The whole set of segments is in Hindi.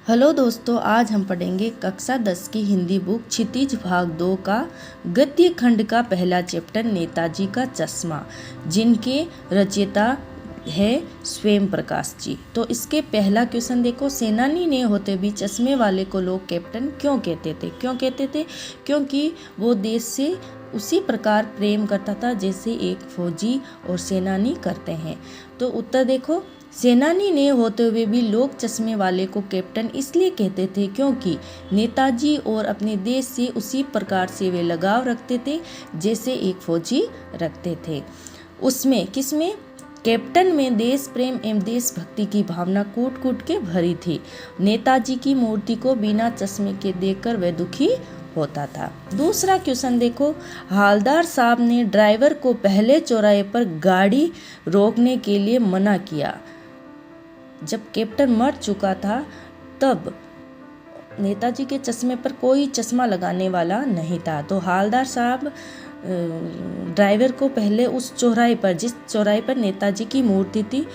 हेलो दोस्तों, आज हम पढ़ेंगे कक्षा 10 की हिंदी बुक क्षितिज भाग 2 का गद्य खंड का पहला चैप्टर नेताजी का चश्मा, जिनके रचयिता है स्वयं प्रकाश जी। तो इसके पहला क्वेश्चन देखो, सेनानी ने होते भी चश्मे वाले को लोग कैप्टन क्यों कहते थे? क्योंकि वो देश से उसी प्रकार प्रेम करता था जैसे एक फौजी और सेनानी करते हैं। तो उत्तर देखो, सेनानी ने होते हुए भी लोग चश्मे वाले को कैप्टन इसलिए कहते थे क्योंकि नेताजी और अपने देश से उसी प्रकार से वे लगाव रखते थे जैसे एक फौजी रखते थे। उसमें किसमें? कैप्टन में देश प्रेम एवं देशभक्ति की भावना कूट कूट के भरी थी। नेताजी की मूर्ति को बिना चश्मे के देखकर वह दुखी होता था। दूसरा क्वेश्चन देखो, हालदार साहब ने ड्राइवर को पहले चौराहे पर गाड़ी रोकने के लिए मना किया। जब कैप्टन मर चुका था तब नेताजी के चश्मे पर कोई चश्मा लगाने वाला नहीं था। तो हालदार साहब ड्राइवर को पहले उस चौराहे पर, जिस चौराहे पर नेताजी की मूर्ति थी,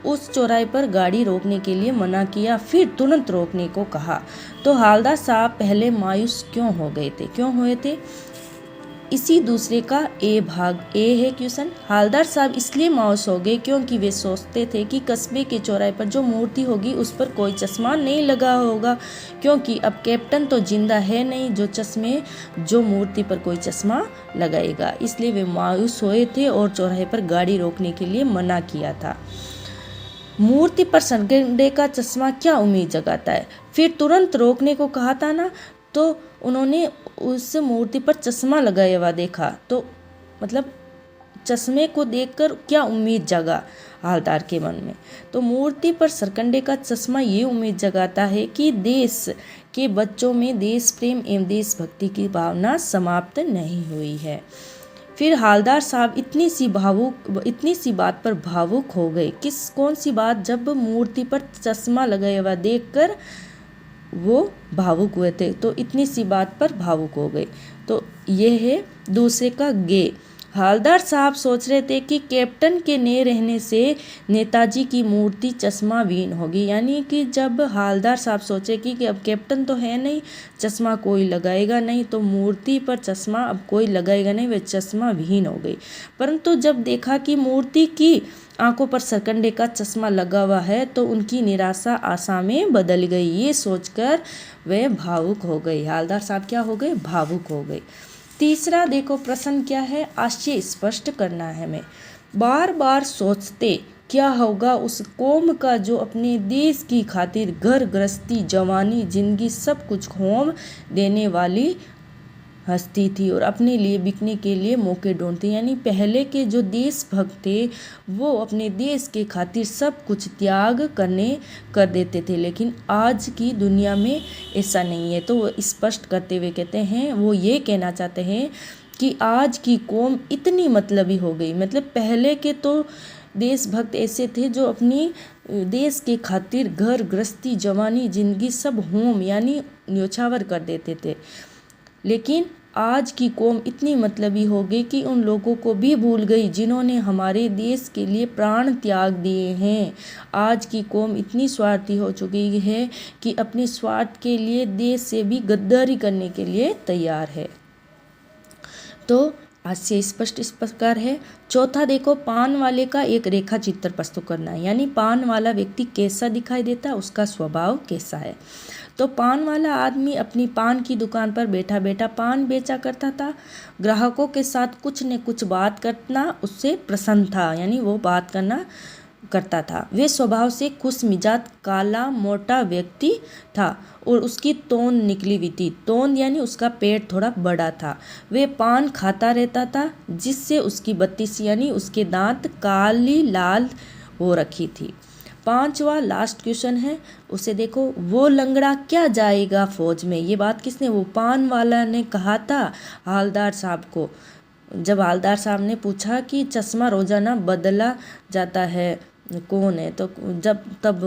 उस चौराहे पर गाड़ी रोकने के लिए मना किया, फिर तुरंत रोकने को कहा। तो हालदार साहब पहले मायूस क्यों हुए थे? इसी दूसरे का भाग ए है क्वेश्चन। हालदार साहब इसलिए मायूस हो गए क्योंकि वे सोचते थे कि कस्बे के चौराहे पर जो मूर्ति होगी उस पर कोई चश्मा नहीं लगा होगा, क्योंकि अब कैप्टन तो जिंदा है नहीं जो मूर्ति पर कोई चश्मा लगाएगा। इसलिए वे मायूस हुए थे और चौराहे पर गाड़ी रोकने के लिए मना किया था। मूर्ति पर सरकंडे का चश्मा क्या उम्मीद जगाता है? फिर तुरंत रोकने को कहा था ना, तो उन्होंने उस मूर्ति पर चश्मा लगाया हुआ देखा, तो मतलब चश्मे को देखकर क्या उम्मीद जगा हालदार के मन में? तो मूर्ति पर सरकंडे का चश्मा ये उम्मीद जगाता है कि देश के बच्चों में देश प्रेम एवं देशभक्ति की भावना समाप्त नहीं हुई है। फिर हालदार साहब इतनी सी बात पर भावुक हो गए। कौन सी बात? जब मूर्ति पर चश्मा लगाया हुआ देखकर वो भावुक हुए थे, तो इतनी सी बात पर भावुक हो गए। तो ये है दूसरे का गे। हालदार साहब सोच रहे थे कि कैप्टन के न रहने से नेताजी की मूर्ति चश्मा विहीन होगी। यानी कि जब हालदार साहब सोचे कि अब कैप्टन तो है नहीं, चश्मा कोई लगाएगा नहीं, तो मूर्ति पर चश्मा अब कोई लगाएगा नहीं, वह चश्मा विहीन हो गई। परंतु जब देखा कि मूर्ति की आंखों पर सरकंडे का चश्मा लगा हुआ है तो उनकी निराशा आशा में बदल गई। ये सोचकर वे भावुक हो गए। हालदार साहब क्या हो गए? भावुक हो गए। तीसरा देखो प्रश्न क्या है, आशय स्पष्ट करना है। हमें बार बार सोचते क्या होगा उस कौम का जो अपने देश की खातिर घर गृहस्थी, जवानी, जिंदगी सब कुछ खोम देने वाली हस्ती थी और अपने लिए बिकने के लिए मौके ढूंढती। यानी पहले के जो देशभक्त थे वो अपने देश के खातिर सब कुछ त्याग कर देते थे, लेकिन आज की दुनिया में ऐसा नहीं है। तो वो स्पष्ट करते हुए कहते हैं, वो ये कहना चाहते हैं कि आज की कौम इतनी मतलबी हो गई। मतलब पहले के तो देशभक्त ऐसे थे जो अपनी देश के खातिर घर गृहस्थी, जवानी, जिंदगी सब होम यानी न्योछावर कर देते थे, लेकिन आज की कौम इतनी मतलबी हो गई कि उन लोगों को भी भूल गई जिन्होंने हमारे देश के लिए प्राण त्याग दिए हैं। आज की कौम इतनी स्वार्थी हो चुकी है कि अपने स्वार्थ के लिए देश से भी गद्दारी करने के लिए तैयार है। तो आज से स्पष्ट इस प्रकार है। चौथा देखो, पान वाले का एक रेखा चित्र प्रस्तुत करना है। यानी पान वाला व्यक्ति कैसा दिखाई देता है, उसका स्वभाव कैसा है। तो पान वाला आदमी अपनी पान की दुकान पर बैठा बैठा पान बेचा करता था। ग्राहकों के साथ कुछ न कुछ बात करना उससे प्रसन्न था, यानी वो बात करता था। वे स्वभाव से खुश मिजाज, काला मोटा व्यक्ति था और उसकी तोंद निकली हुई थी। तोंद यानी उसका पेट थोड़ा बड़ा था। वे पान खाता रहता था जिससे उसकी बत्तीस यानी उसके दांत काली लाल हो रखी थी। पांचवा लास्ट क्वेश्चन है, उसे देखो, वो लंगड़ा क्या जाएगा फौज में? ये बात किसने? वो पान वाला ने कहा था हालदार साहब को। जब हालदार साहब ने पूछा कि चश्मा रोजाना बदला जाता है कौन है, तो तब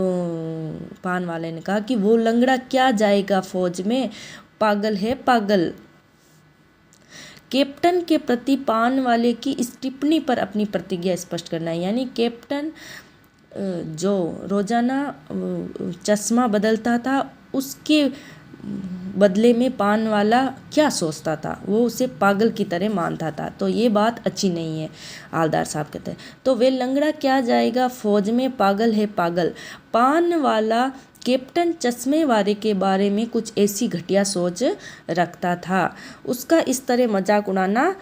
पान वाले ने कहा कि वो लंगड़ा क्या जाएगा फौज में, पागल है पागल। कैप्टन के प्रति पान वाले की इस टिप्पणी पर अपनी प्रतिज्ञा स्पष्ट करना है। यानी कैप्टन जो रोजाना चश्मा बदलता था उसके बदले में पान वाला क्या सोचता था, वो उसे पागल की तरह मानता था। तो ये बात अच्छी नहीं है, हवलदार साहब कहते हैं। तो वे लंगड़ा क्या जाएगा फौज में, पागल है पागल। पान वाला कैप्टन चश्मे वाले के बारे में कुछ ऐसी घटिया सोच रखता था। उसका इस तरह मजाक उड़ाना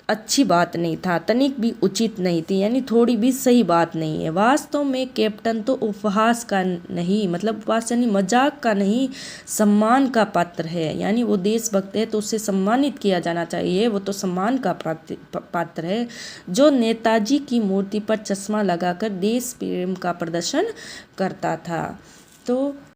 अच्छी बात नहीं था, तनिक भी उचित नहीं थी, यानी थोड़ी भी सही बात नहीं है। वास्तव में कैप्टन तो उपहास का नहीं, मतलब उपहास यानी मजाक का नहीं, सम्मान का पात्र है। यानी वो देशभक्त है तो उसे सम्मानित किया जाना चाहिए, वो तो सम्मान का पात्र है। जो नेताजी की मूर्ति पर चश्मा लगाकर देश प्रेम का प्रदर्शन करता था। तो